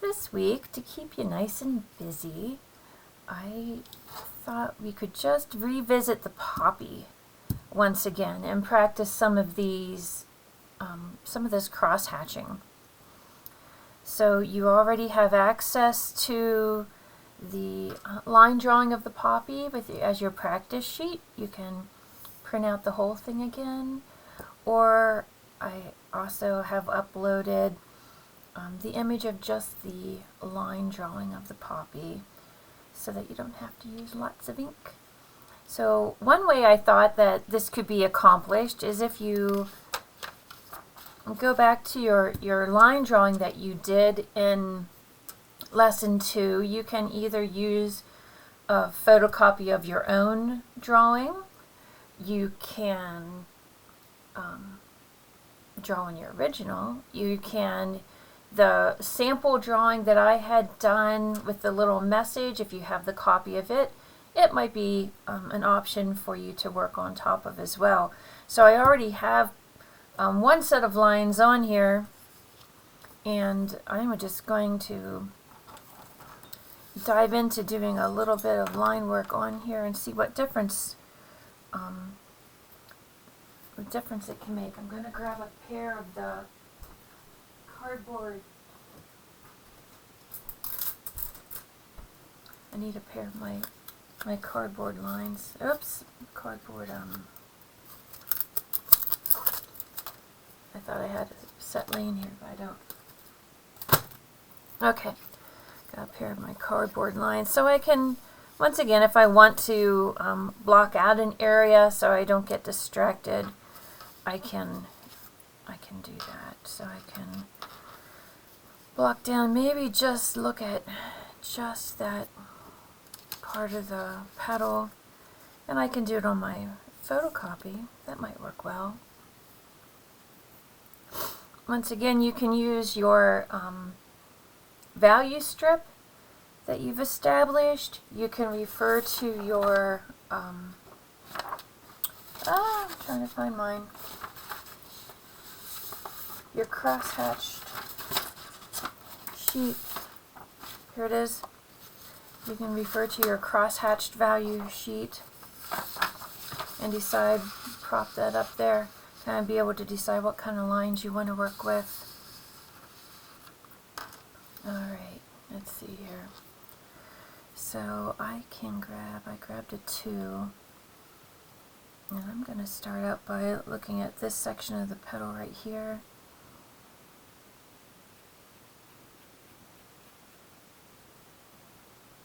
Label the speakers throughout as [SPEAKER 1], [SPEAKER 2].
[SPEAKER 1] this week, to keep you nice and busy, I thought we could just revisit the poppy once again and practice some of these, some of this cross hatching. So you already have access to the line drawing of the poppy as your practice sheet. You can print out the whole thing again, or I also have uploaded the image of just the line drawing of the poppy so that you don't have to use lots of ink. So one way I thought that this could be accomplished is if you go back to your line drawing that you did in lesson 2, you can either use a photocopy of your own drawing, you can draw on your original, you can, the sample drawing that I had done with the little message, if you have the copy of it, it might be an option for you to work on top of as well. So I already have one set of lines on here, and I'm just going to dive into doing a little bit of line work on here and see what difference it can make. I'm going to grab a pair of the cardboard. I need a pair of my cardboard lines. Oops, cardboard. I thought I had a set lane here, but I don't. Okay, got a pair of my cardboard lines, so I can, once again, if I want to block out an area so I don't get distracted, I can do that. So I can block down, maybe just look at just that part of the petal, and I can do it on my photocopy. That might work well. Once again, you can use your value strip that you've established. You can refer to your I'm trying to find mine. Your cross-hatched sheet. Here it is. You can refer to your cross-hatched value sheet and decide, prop that up there, kind of be able to decide what kind of lines you want to work with. Alright, let's see here. So I grabbed a 2, and I'm going to start out by looking at this section of the petal right here.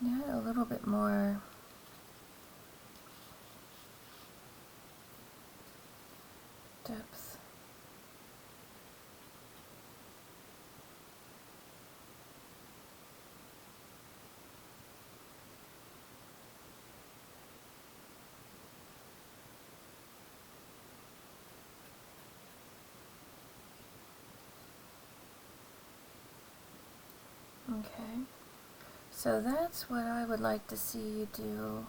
[SPEAKER 1] Yeah, a little bit more depth. Okay. So that's what I would like to see you do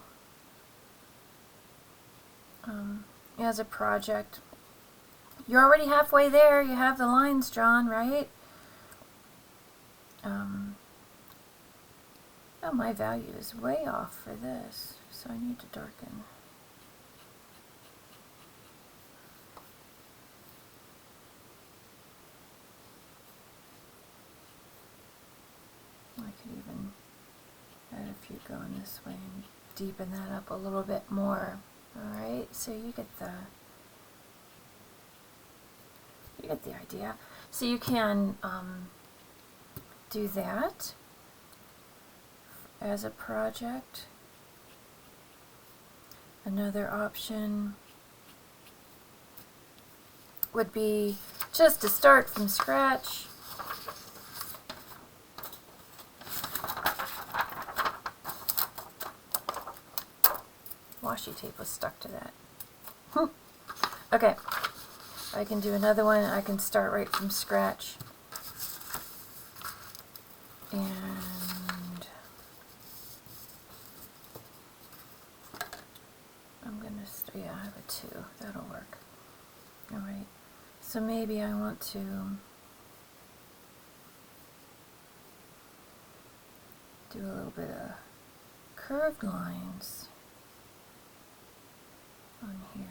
[SPEAKER 1] as a project. You're already halfway there. You have the lines drawn, right? Oh, my value is way off for this, so I need to darken. I could even add a few going this way and deepen that up a little bit more. Alright, so you get the idea. So you can do that as a project. Another option would be just to start from scratch. Washi tape was stuck to that. Okay, I can do another one. I can start right from scratch. And I'm going to, yeah, I have a 2. That'll work. Alright, so maybe I want to Do a little bit of curved lines on here.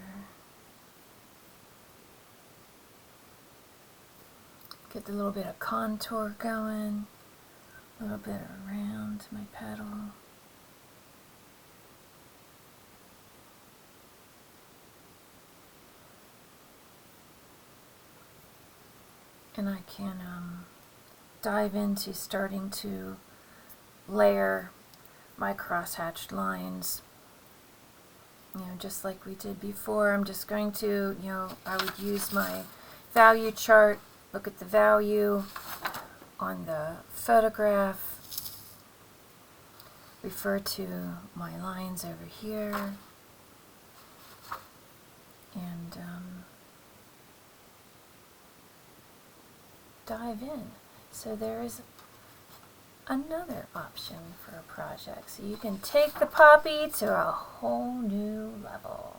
[SPEAKER 1] Get a little bit of contour going, a little bit around my petal. And I can dive into starting to layer my crosshatched lines, just like we did before. I'm just going to, I would use my value chart, look at the value on the photograph, refer to my lines over here, and dive in. So there is another option for a project. So you can take the poppy to a whole new level.